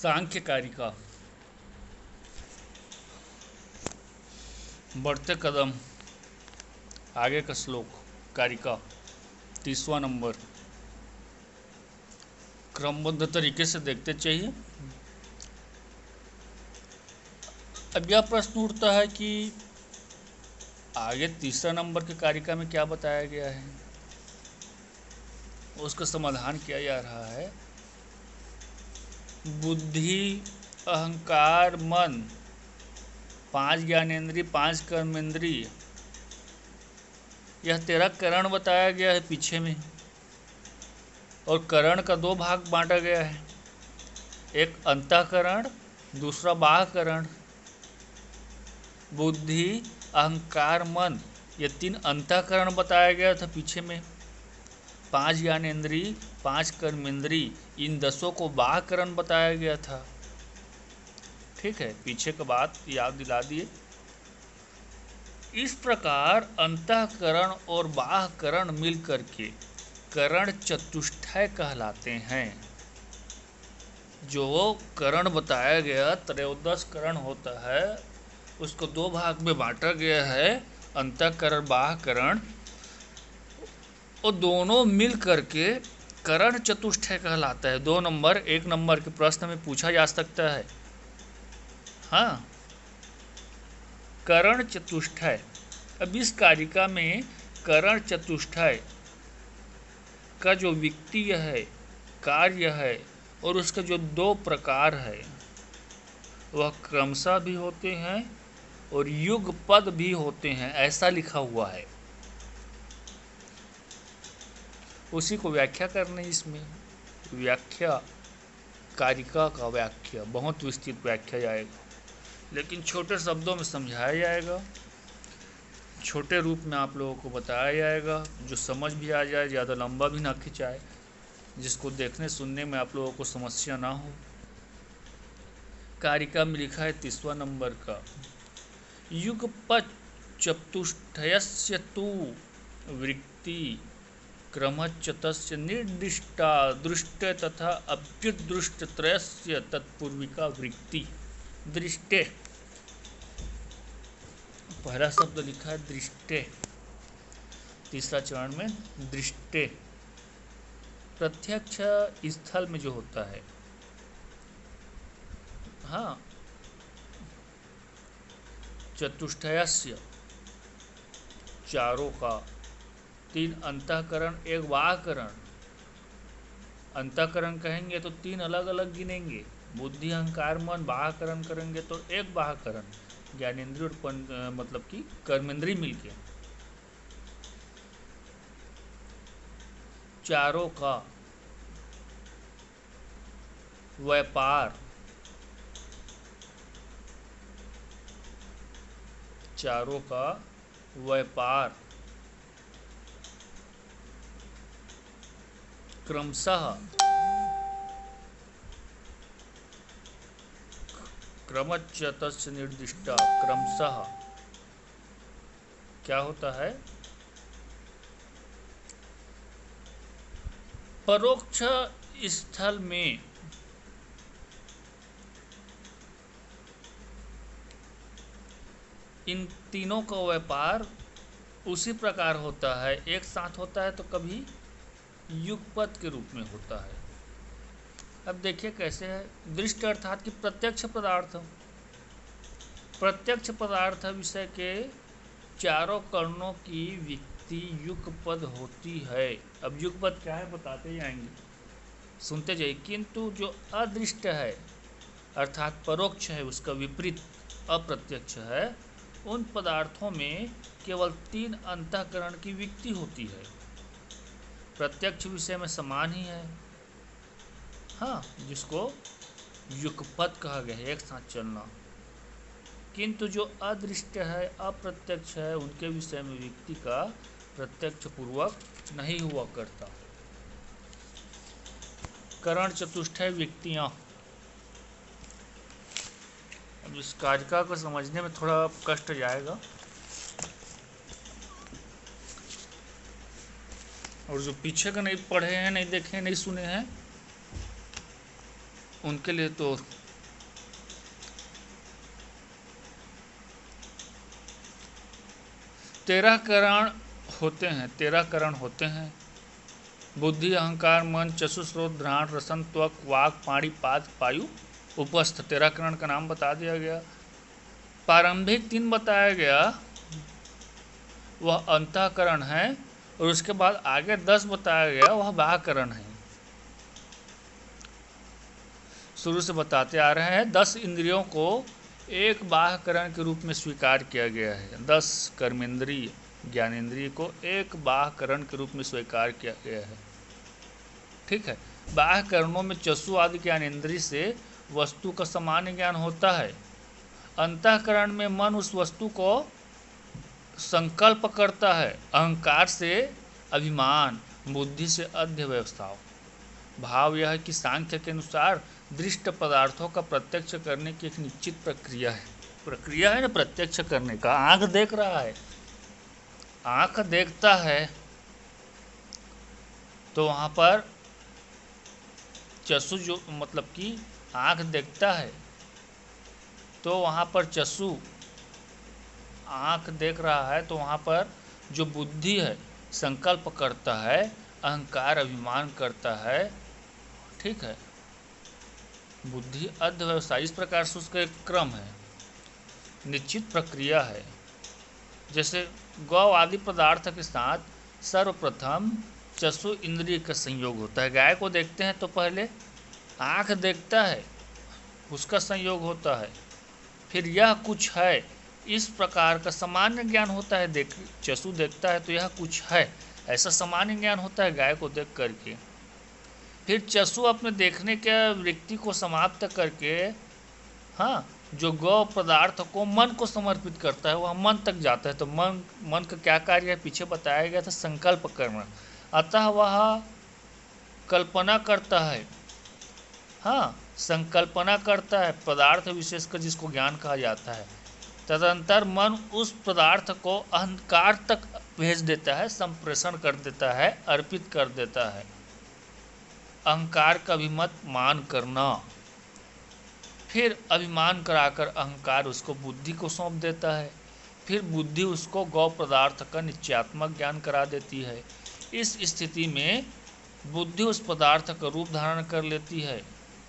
सांख्य कारिका बढ़ते कदम आगे का श्लोक कारिका 30वां नंबर क्रमबद्ध तरीके से देखते चाहिए। अब यह प्रश्न उठता है कि आगे तीसरा नंबर के कारिका में क्या बताया गया है, उसका समाधान किया जा रहा है। बुद्धि, अहंकार, मन, 5 ज्ञानेंद्रिय, 5 कर्मेंद्रिय, यह 13 करण बताया गया है पीछे में। और करण का 2 भाग बांटा गया है, एक अंतःकरण, दूसरा बाह्यकरण। बुद्धि, अहंकार, मन, ये 3 अंतःकरण बताया गया था पीछे में। 5 ज्ञानेंद्रिय, 5 कर्मेंद्रिय, इन 10 को बाह्यकरण बताया गया था। ठीक है, पीछे का बात याद दिला दिए। इस प्रकार अंतःकरण और बाह्यकरण मिलकर के करण चतुष्टय कहलाते हैं। जो करण बताया गया 13 करण होता है, उसको 2 भाग में बांटा गया है, अंतःकरण, बाह्यकरण, और दोनों मिल करके करण चतुष्टय कहलाता है। 2 नंबर 1 नंबर के प्रश्न में पूछा जा सकता है। हाँ, करण चतुष्टय। अब इस कारिका में करण चतुष्टय का जो विक्तीय है, कार्य है, और उसके जो 2 प्रकार है, वह क्रमशः भी होते हैं और युगपद भी होते हैं, ऐसा लिखा हुआ है। उसी को व्याख्या करने, इसमें व्याख्या कारिका का व्याख्या बहुत विस्तृत व्याख्या जाएगा, लेकिन छोटे शब्दों में समझाया जाएगा, छोटे रूप में आप लोगों को बताया जाएगा, जो समझ भी आ जाए, ज़्यादा लंबा भी ना खिंचाए, जिसको देखने सुनने में आप लोगों को समस्या ना हो। कारिका में लिखा है 30वां नंबर का, युगपत् चतुष्टयस्य तु वृत्ति क्रमच्युतस्य निर्दिष्टा दृष्टे तथा अभ्युदृष्टत्रयस्य तत्पूर्विका वृत्ति। दृष्टे, पहला शब्द लिखा है दृष्टे, तीसरा चरण में दृष्टे। प्रत्यक्ष स्थल में जो होता है, हाँ, चतुष्टयस्य, चारों का, 3 अंतःकरण, 1 बाह्यकरण। अंतःकरण कहेंगे तो 3 अलग अलग गिनेंगे, बुद्धि, अहंकार, मन। बाह्यकरण करेंगे तो 1 बाह्यकरण, ज्ञानेंद्रिय और मतलब कि कर्मेंद्रिय मिलके। चारों का व्यापार, चारों का व्यापार क्रमशः, क्रमच्युतस्य निर्दिष्टा, क्रमशः क्या होता है, परोक्ष स्थल में इन तीनों का व्यापार उसी प्रकार होता है, एक साथ होता है तो कभी युगपत के रूप में होता है। अब देखिए कैसे है। दृष्ट अर्थात कि प्रत्यक्ष पदार्थ, प्रत्यक्ष पदार्थ विषय के चारों कर्णों की विक्ति युगपद होती है। अब युगपद क्या है बताते जाएंगे, सुनते जाइए। किंतु जो अदृष्ट है अर्थात परोक्ष है, उसका विपरीत अप्रत्यक्ष है, उन पदार्थों में केवल 3 अंतःकरण की विक्ति होती है। प्रत्यक्ष विषय में समान ही है, हाँ, जिसको युगपद कहा गया है, एक साथ चलना। किंतु जो अदृष्ट है, अप्रत्यक्ष है, उनके विषय में विक्ति का प्रत्यक्ष पूर्वक नहीं हुआ करता। करण चतुष्टय विक्तियां। अब इस कारिका को समझने में थोड़ा कष्ट जाएगा, और जो पीछे का नहीं पढ़े हैं, नहीं देखे, नहीं सुने हैं, उनके लिए तो तेरह करण होते हैं। बुद्धि, अहंकार, मन, चक्षु, श्रोत, घ्राण, रसन, त्वक, वाक, पाणी, पाद, पायु, उपस्थ। 13 करण का नाम बता दिया गया। प्रारंभिक 3 बताया गया, वह अंतःकरण है, और उसके बाद आगे 10 बताया गया, वह बाह्यकरण है। शुरू से बताते आ रहे हैं 10 इंद्रियों को एक बाह्यकरण के रूप में स्वीकार किया गया है। 10 कर्मेंद्रिय, ज्ञानेंद्रिय को एक बाह्यकरण के रूप में स्वीकार किया गया है। ठीक है। बाह्यकरणों में चक्षु आदि ज्ञानेंद्रिय से वस्तु का सामान्य ज्ञान होता है। अंतःकरण में मन उस वस्तु को संकल्प करता है। अहंकार से अभिमान, बुद्धि से अध्यवस्थाओं। भाव यह है कि सांख्य के अनुसार दृष्ट पदार्थों का प्रत्यक्ष करने की एक निश्चित प्रक्रिया है। प्रक्रिया है ना प्रत्यक्ष करने का। आंख देख रहा है, आंख देखता है तो वहाँ पर चक्षु जो मतलब कि आंख देखता है तो वहाँ पर चक्षु आंख देख रहा है तो वहाँ पर जो बुद्धि है संकल्प करता है, अहंकार अभिमान करता है। ठीक है। बुद्धि अध्यवसाय, इस प्रकार से उसका एक क्रम है, निश्चित प्रक्रिया है। जैसे गौ आदि पदार्थ के साथ सर्वप्रथम चक्षु इंद्रिय का संयोग होता है। गाय को देखते हैं तो पहले आँख देखता है, उसका संयोग होता है, फिर यह कुछ है, इस प्रकार का सामान्य ज्ञान होता है। चक्षु देखता है तो यह कुछ है, ऐसा सामान्य ज्ञान होता है गाय को देख करके। फिर चक्षु अपने देखने के वृत्ति को समाप्त करके हाँ जो गौ पदार्थ को मन को समर्पित करता है, वह मन तक जाता है। तो मन का क्या कार्य है पीछे बताया गया था, संकल्प करना। अतः वह कल्पना करता है, हाँ संकल्पना करता है पदार्थ विशेष का, जिसको ज्ञान कहा जाता है। तदंतर मन उस पदार्थ को अहंकार तक भेज देता है, संप्रेषण कर देता है, अर्पित कर देता है। अहंकार का अभिमत मान करना, फिर अभिमान कराकर अहंकार उसको बुद्धि को सौंप देता है। फिर बुद्धि उसको गौ पदार्थ का निश्चयात्मक ज्ञान करा देती है। इस स्थिति में बुद्धि उस पदार्थ का रूप धारण कर लेती है।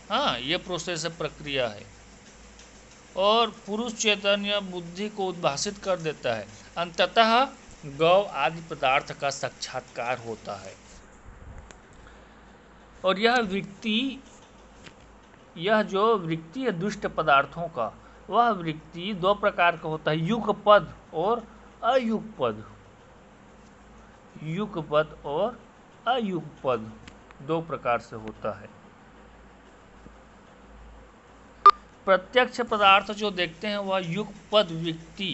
हाँ ये प्रोसेस है, प्रक्रिया है। और पुरुष चैतन्य बुद्धि को उद्भासित कर देता है। अंततः गौ आदि पदार्थ का साक्षात्कार होता है। और यह जो वृत्ति है दुष्ट पदार्थों का, वह वृत्ति 2 प्रकार का होता है, युगपद और अयुगपद। युगपद और अयुगपद 2 प्रकार से होता है। प्रत्यक्ष पदार्थ जो देखते हैं वह युगपद वृत्ति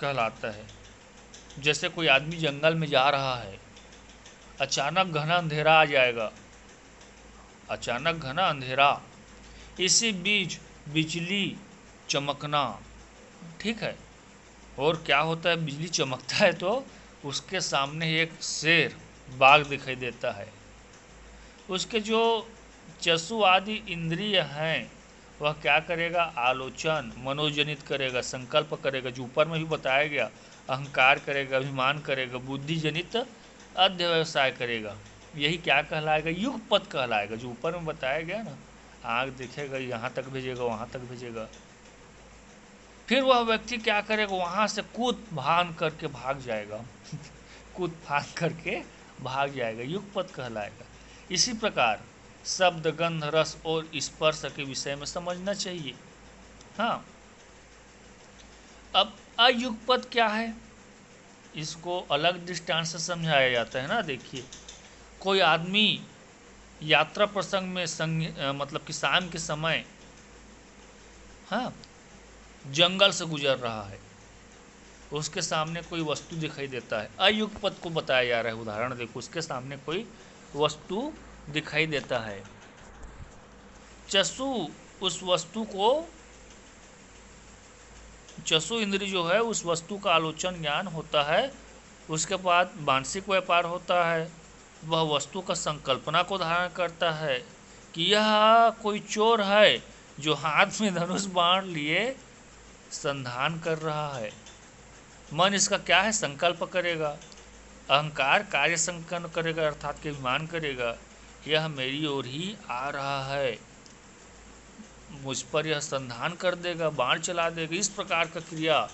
कहलाता है। जैसे कोई आदमी जंगल में जा रहा है, अचानक घना अंधेरा आ जाएगा, अचानक घना अंधेरा, इसी बीच बिजली चमकना। ठीक है। और क्या होता है, बिजली चमकता है तो उसके सामने एक शेर बाघ दिखाई देता है। उसके जो चक्षु आदि इंद्रिय हैं वह क्या करेगा, आलोचन मनोजनित करेगा, संकल्प करेगा, जो ऊपर में भी बताया गया, अहंकार करेगा, अभिमान करेगा, बुद्धि जनित अध्यवसाय करेगा। यही क्या कहलाएगा, युगपद कहलाएगा। जो ऊपर में बताया गया ना, आँख दिखेगा, यहाँ तक भेजेगा, वहाँ तक भेजेगा। फिर वह व्यक्ति क्या करेगा, वहाँ से कूद फान करके भाग जाएगा कूद फान करके भाग जाएगा, युगपद कहलाएगा। इसी प्रकार शब्द, गंध, रस और स्पर्श के विषय में समझना चाहिए। हाँ अब अयुगपद क्या है, इसको अलग दृष्टांत से समझाया जाता है ना। देखिए कोई आदमी यात्रा प्रसंग में मतलब कि शाम के समय हाँ जंगल से गुजर रहा है, उसके सामने कोई वस्तु दिखाई देता है। अयुगपद को बताया जा रहा है। उदाहरण देखो, उसके सामने कोई वस्तु दिखाई देता है। चक्षु उस वस्तु को, चक्षु इंद्रिय जो है उस वस्तु का आलोचन ज्ञान होता है। उसके बाद मानसिक व्यापार होता है, वह वस्तु का संकल्पना को धारण करता है। कि यह कोई चोर है जो हाथ में धनुष बाण लिए संधान कर रहा है। मन इसका क्या है, संकल्प करेगा। अहंकार कार्य संकल्प करेगा अर्थात के अभिमान करेगा, यह मेरी ओर ही आ रहा है, मुझ पर यह संधान कर देगा, बाण चला देगा। इस प्रकार का क्रिया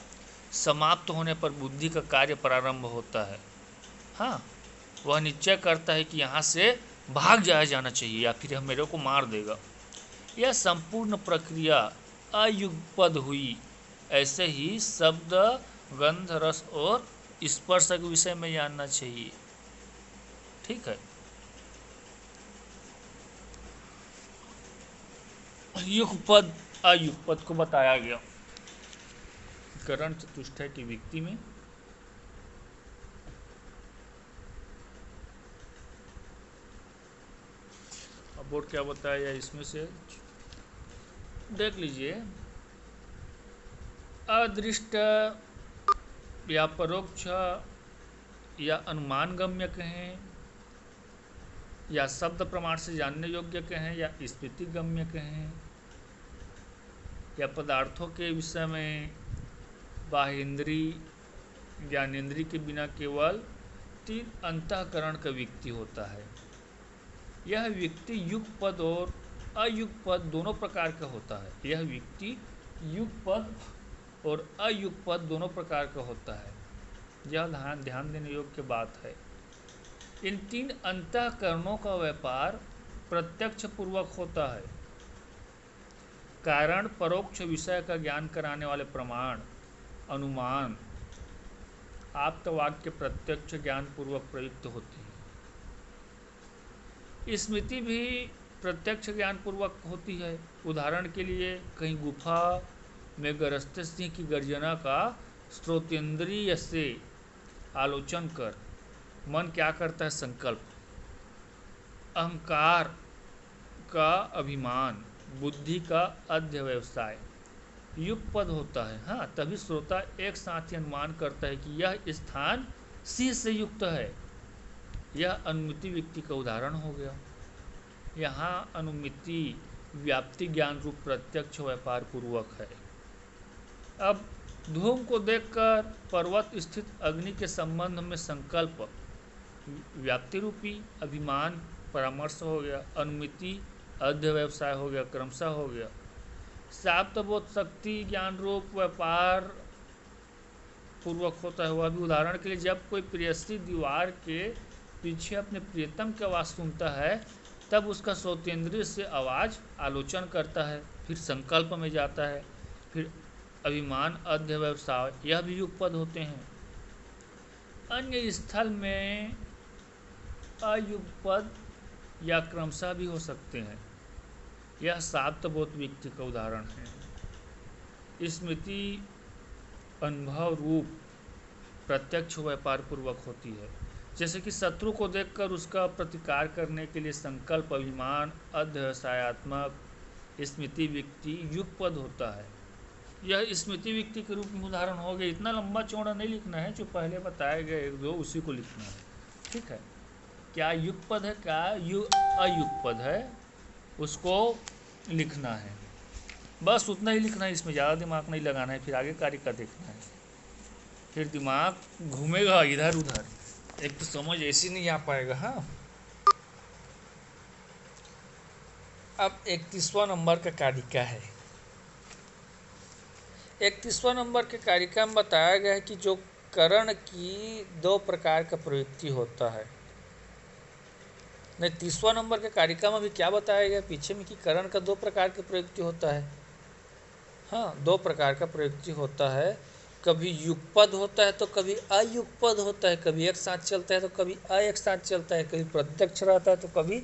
समाप्त होने पर बुद्धि का कार्य प्रारंभ होता है। हाँ, वह निश्चय करता है कि यहाँ से भाग जाया जाना चाहिए या फिर यह मेरे को मार देगा। यह संपूर्ण प्रक्रिया अयुगपद हुई। ऐसे ही शब्द, गंध, रस और स्पर्श के विषय में जानना चाहिए। ठीक है। युगपद अयुगपद को बताया गया करण चतुष्टय की व्यक्ति में। अब बोर्ड क्या बताया इसमें से देख लीजिए। अदृष्ट या परोक्ष या अनुमान गम्य कहें, या शब्द प्रमाण से जानने योग्य कहें, या स्मृति गम्य कहें, या पदार्थों के विषय में बाह्येंद्रिय ज्ञानेंद्रिय के बिना केवल 3 अंतःकरण का व्यक्ति होता है। यह व्यक्ति युगपद और अयुगपद दोनों प्रकार का होता है। यह व्यक्ति युगपद और अयुगपद दोनों प्रकार का होता है। यह ध्यान देने योग्य बात है। इन 3 अंतःकरणों का व्यापार प्रत्यक्ष पूर्वक होता है। कारण परोक्ष विषय का ज्ञान कराने वाले प्रमाण, अनुमान, आप्तवाक्य प्रत्यक्ष ज्ञान पूर्वक प्रयुक्त होती है। स्मृति भी प्रत्यक्ष ज्ञान पूर्वक होती है। उदाहरण के लिए कहीं गुफा में गरजते सिंह की गर्जना का श्रोतेंद्रिय से आलोचन कर मन क्या करता है, संकल्प। अहंकार का अभिमान, बुद्धि का अध्यवसाय युगपद होता है। हाँ, तभी श्रोता एक साथ ही अनुमान करता है कि यह स्थान सिंह से युक्त है। यह अनुमिति व्यक्ति का उदाहरण हो गया। यहाँ अनुमिति व्याप्ति ज्ञान रूप प्रत्यक्ष व्यापार पूर्वक है। अब धूम को देखकर पर्वत स्थित अग्नि के संबंध में संकल्प व्याप्ति रूपी अभिमान परामर्श हो गया। अनुमिति अध्यवसाय हो गया, क्रमशः हो गया। शाब्दबोध शक्ति ज्ञान रूप व्यापार पूर्वक होता है। वह भी उदाहरण के लिए जब कोई प्रेयसी दीवार के पीछे अपने प्रियतम की आवाज़ सुनता है तब उसका श्रोतेंद्रिय से आवाज़ आलोचन करता है, फिर संकल्प में जाता है, फिर अभिमान अध्यवसाय, यह भी युगपद होते हैं। अन्य स्थल में अयुगपद या क्रमशः भी हो सकते हैं। यह शाब्दबोध व्यक्ति का उदाहरण है। स्मृति अनुभव रूप प्रत्यक्ष व्यापार पूर्वक होती है। जैसे कि शत्रु को देखकर उसका प्रतिकार करने के लिए संकल्प, अभिमान अध्यवसायात्मक स्मृति व्यक्ति युगपद होता है। यह स्मृति व्यक्ति के रूप में उदाहरण हो गया। इतना लंबा चौड़ा नहीं लिखना है, जो पहले बताए गए 1-2 उसी को लिखना है। ठीक है। क्या युगपद है, क्या अयुगपद है, उसको लिखना है। बस उतना ही लिखना है, इसमें ज़्यादा दिमाग नहीं लगाना है। फिर आगे कार्य का देखना है, फिर दिमाग घूमेगा इधर उधर, एक तो समझ ऐसी नहीं आ पाएगा। हाँ, अब 31वां नंबर का कारिका है। 31वां नंबर के कारिका में बताया गया है कि जो करण की 2 प्रकार का प्रवृत्ति होता है। नहीं, 30वां नंबर के कारिका में भी क्या बताया गया पीछे में, कि करण का 2 प्रकार का प्रवृत्ति होता है। हाँ, 2 प्रकार का प्रवृत्ति होता है। कभी युगपद होता है तो कभी अयुगपद होता है। कभी एक साथ चलता है तो कभी एक साथ चलता है। कभी प्रत्यक्ष रहता है तो कभी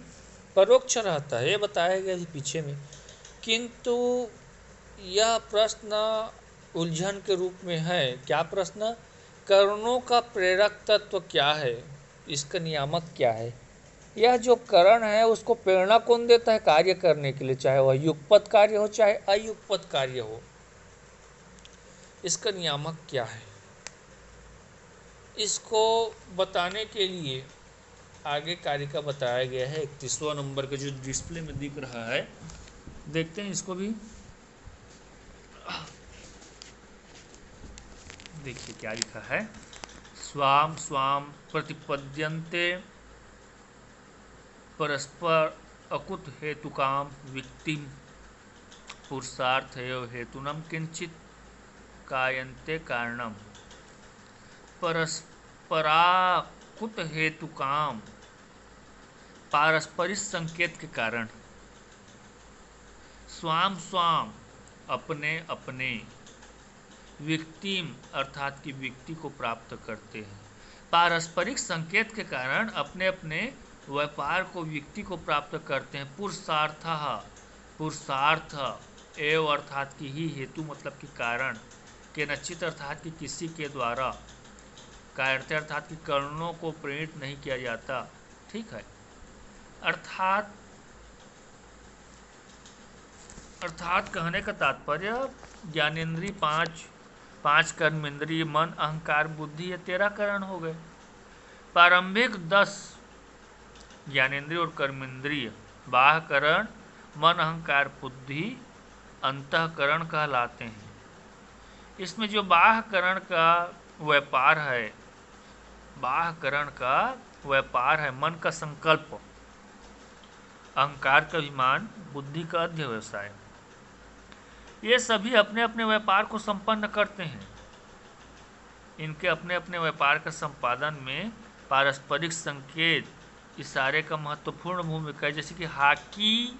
परोक्ष रहता है। ये बताया गया है पीछे में। किंतु यह प्रश्न उलझन के रूप में है। क्या प्रश्न? करणों का प्रेरक तत्व क्या है, इसका नियामक क्या है। यह जो करण है उसको प्रेरणा कौन देता है कार्य करने के लिए, चाहे वह युगपद कार्य हो चाहे अयुगपद कार्य हो, इसका नियामक क्या है। इसको बताने के लिए आगे कार्य का बताया गया है 31वां नंबर का जो डिस्प्ले में दिख रहा है, देखते हैं इसको भी। देखिए क्या लिखा है, स्वाम स्वाम प्रतिपद्यन्ते परस्पर अकुत हेतुकाम विक्तिम पुरुषार्थ हेतुनम किंचित कायन्ते कारणम। परस्पराकुत हेतुकाम पारस्परिक संकेत के कारण, स्वाम स्वाम अपने अपने, विक्तिम अर्थात की व्यक्ति को प्राप्त करते हैं। पारस्परिक संकेत के कारण अपने अपने व्यापार को व्यक्ति को प्राप्त करते हैं। पुरुषार्थ पुरुषार्थ एव अर्थात की ही, हेतु मतलब कि कारण, के नचित अर्थात कि किसी के द्वारा, कायरते अर्थात कि कर्णों को प्रेरित नहीं किया जाता। ठीक है, अर्थात कहने का तात्पर्य ज्ञानेन्द्रिय पांच कर्मेंद्रिय मन अहंकार बुद्धि, ये 13 करण हो गए। प्रारंभिक 10 ज्ञानेन्द्रिय और कर्मेंद्रिय बाह्यकरण मन अहंकार बुद्धि अंतःकरण कहलाते हैं। इसमें जो बाह्यकरण का व्यापार है, बाह्यकरण का व्यापार है मन का संकल्प, अहंकार का अभिमान, बुद्धि का अध्यवसाय, ये सभी अपने अपने व्यापार को संपन्न करते हैं। इनके अपने अपने व्यापार का संपादन में पारस्परिक संकेत, इशारे का महत्वपूर्ण भूमिका है। जैसे कि हॉकी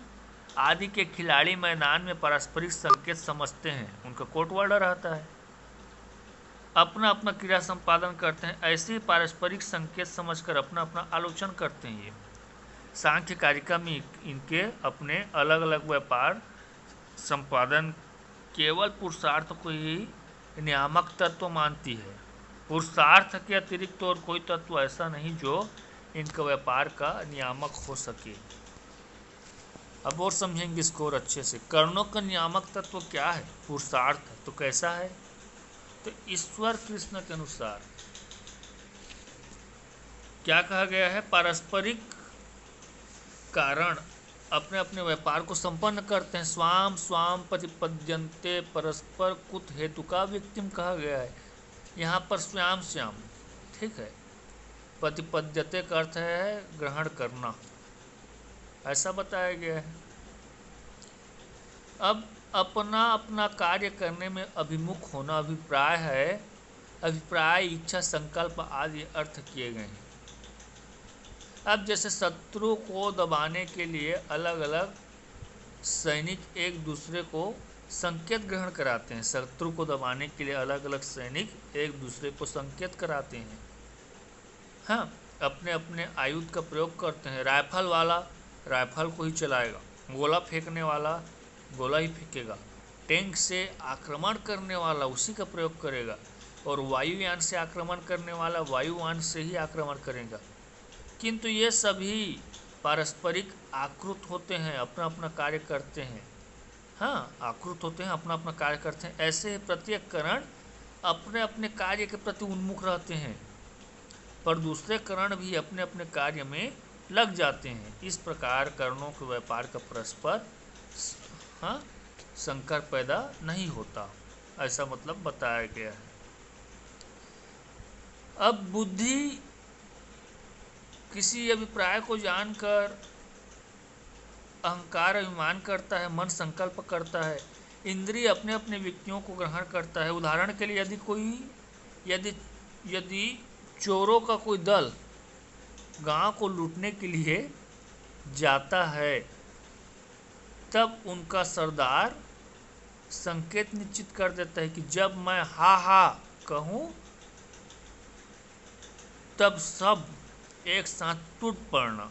आदि के खिलाड़ी मैदान में पारस्परिक संकेत समझते हैं, उनका कोड वर्ड रहता है, अपना अपना क्रिया संपादन करते हैं। ऐसे ही पारस्परिक संकेत समझकर अपना अपना आलोचन करते हैं। ये सांख्य कारिका में इनके अपने अलग अलग व्यापार संपादन केवल पुरुषार्थ को ही नियामक तत्व मानती है। पुरुषार्थ के अतिरिक्त और कोई तत्व ऐसा नहीं जो इनका व्यापार का नियामक हो सके। अब और समझेंगे इसको और अच्छे से। कर्णों का नियामक तत्व क्या है? पुरुषार्थ। तो कैसा है? तो ईश्वर कृष्ण के अनुसार क्या कहा गया है? पारस्परिक कारण अपने अपने व्यापार को संपन्न करते हैं। स्वाम स्वाम प्रतिपद्यन्ते परस्पर कुत हेतु का व्यक्तिम कहा गया है। यहाँ पर स्वयं श्याम, ठीक है। प्रतिपद्यते का अर्थ है ग्रहण करना, ऐसा बताया गया है। अब अपना अपना कार्य करने में अभिमुख होना अभिप्राय है। अभिप्राय, इच्छा, संकल्प आदि अर्थ किए गए हैं। अब जैसे शत्रु को दबाने के लिए अलग अलग सैनिक एक दूसरे को संकेत ग्रहण कराते हैं। शत्रु को दबाने के लिए अलग अलग सैनिक एक दूसरे को संकेत कराते हैं। हाँ, अपने अपने आयुध का प्रयोग करते हैं। राइफल वाला राइफल को ही चलाएगा, गोला फेंकने वाला गोला ही फेंकेगा, टैंक से आक्रमण करने वाला उसी का प्रयोग करेगा, और वायुयान से आक्रमण करने वाला वायुयान से ही आक्रमण करेगा। किंतु ये सभी पारस्परिक आकृत होते हैं, अपना अपना कार्य करते हैं। हाँ, आकृत होते हैं, अपना अपना कार्य करते हैं। ऐसे प्रत्येक करण अपने अपने कार्य के प्रति उन्मुख रहते हैं, पर दूसरे करण भी अपने अपने कार्य में लग जाते हैं। इस प्रकार करणों के व्यापार का परस्पर संकर पैदा नहीं होता, ऐसा मतलब बताया गया है। अब बुद्धि किसी अभिप्राय को जानकर अहंकार अभिमान करता है, मन संकल्प करता है, इंद्रिय अपने अपने व्यक्तियों को ग्रहण करता है। उदाहरण के लिए यदि चोरों का कोई दल गांव को लूटने के लिए जाता है, तब उनका सरदार संकेत निश्चित कर देता है कि जब मैं हा हा कहूं तब सब एक साथ टूट पड़ना,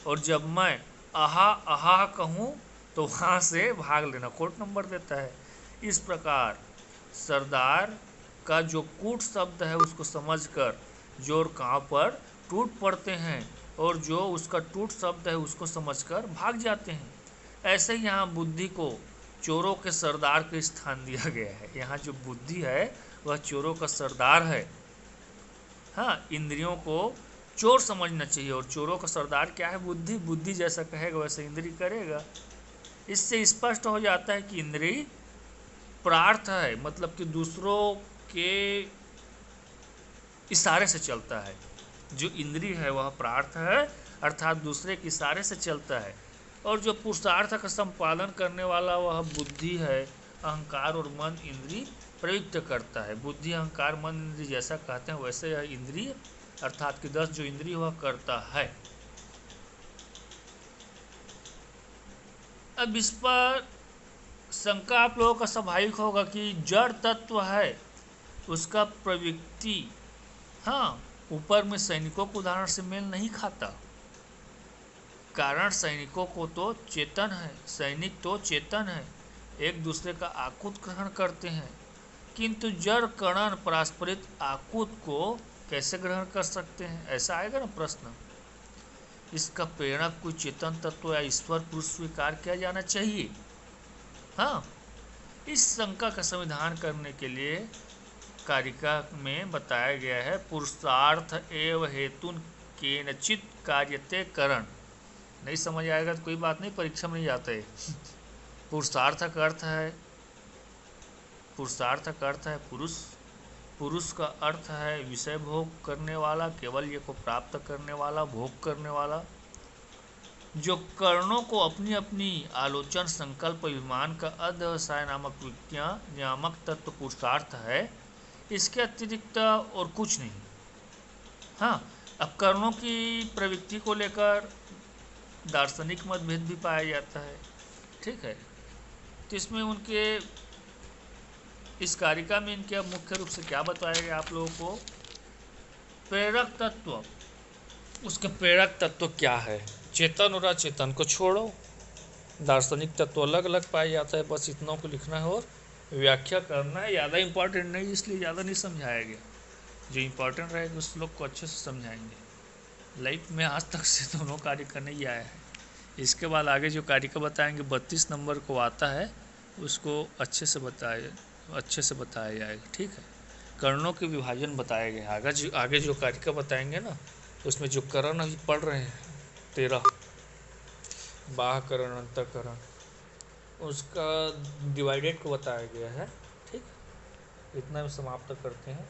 और जब मैं आहा आहा कहूं तो वहां से भाग लेना। कोड नंबर देता है। इस प्रकार सरदार का जो कूट शब्द है उसको समझकर जोर गांव पर टूट पड़ते हैं, और जो उसका टूट शब्द है उसको समझकर भाग जाते हैं। ऐसे ही यहाँ बुद्धि को चोरों के सरदार के स्थान दिया गया है। यहाँ जो बुद्धि है वह चोरों का सरदार है। हाँ, इंद्रियों को चोर समझना चाहिए। और चोरों का सरदार क्या है? बुद्धि। बुद्धि जैसा कहेगा वैसा इंद्रिय करेगा। इससे स्पष्ट हो जाता है कि इंद्रिय प्रार्थ है, मतलब कि दूसरों के इशारे से चलता है। जो इंद्रिय है वह प्रार्थ है, अर्थात दूसरे के इशारे से चलता है। और जो पुरुषार्थ का संपादन करने वाला वह बुद्धि है। अहंकार और मन इंद्रिय प्रयुक्त करता है। बुद्धि, अहंकार, मन इंद्रिय जैसा कहते हैं वैसे यह इंद्रिय अर्थात कि 10 जो इंद्रिय वह करता है। अब इस पर शंका आप लोगों का स्वाभाविक होगा कि जड़ तत्व है उसका प्रवृत्ति, हाँ, ऊपर में सैनिकों के उदाहरण से मेल नहीं खाता। कारण सैनिकों को तो चेतन है, सैनिक तो चेतन है, एक दूसरे का आकुत ग्रहण करते हैं। किंतु जड़ कणन पारस्परिक आकुत को कैसे ग्रहण कर सकते हैं? ऐसा आएगा ना प्रश्न। इसका प्रेरक कोई चेतन तत्व या ईश्वर पुरुष स्वीकार किया जाना चाहिए। हाँ, इस शंका का समाधान करने के लिए कारिका में बताया गया है, पुरुषार्थ एव हेतुन केनचित कार्यते करण। नहीं समझ आएगा तो कोई बात नहीं, परीक्षा में नहीं आता है। पुरुषार्थ का अर्थ है, पुरुषार्थ का अर्थ है पुरुष, पुरुष का अर्थ है विषय भोग करने वाला, केवल ये को प्राप्त करने वाला, भोग करने वाला। जो कर्णों को अपनी अपनी आलोचन, संकल्प, अभिमान का अध्यवसाय नामक वृत्तियां नियामक तत्व पुरुषार्थ है, इसके अतिरिक्त और कुछ नहीं। हाँ, अब कर्णों की प्रवृत्ति को लेकर दार्शनिक मतभेद भी पाया जाता है, ठीक है। तो इसमें उनके इस कारिका में इनके मुख्य रूप से क्या बताया गया आप लोगों को? प्रेरक तत्व, उसका प्रेरक तत्व क्या है? चेतन और अचेतन को छोड़ो, दार्शनिक तत्व अलग अलग पाया जाता है, बस इतना को लिखना है और व्याख्या करना है। ज़्यादा इंपॉर्टेंट नहीं, इसलिए ज़्यादा नहीं समझाया गया। जो इंपॉर्टेंट रहेगा उस लोग को अच्छे से समझाएंगे। लाइफ में आज तक से दोनों कारिका नहीं आया है। इसके बाद आगे जो कारिका बताएंगे 32 नंबर को आता है, उसको अच्छे से बताया जाएगा, ठीक है। कर्णों के विभाजन बताए गए। आगे जो कारिका बताएंगे ना, उसमें जो करण अभी पढ़ रहे हैं 13, बाह्यकरण, अंतःकरण, उसका डिवाइडेड को बताया गया है, ठीक। इतना में समाप्त करते हैं।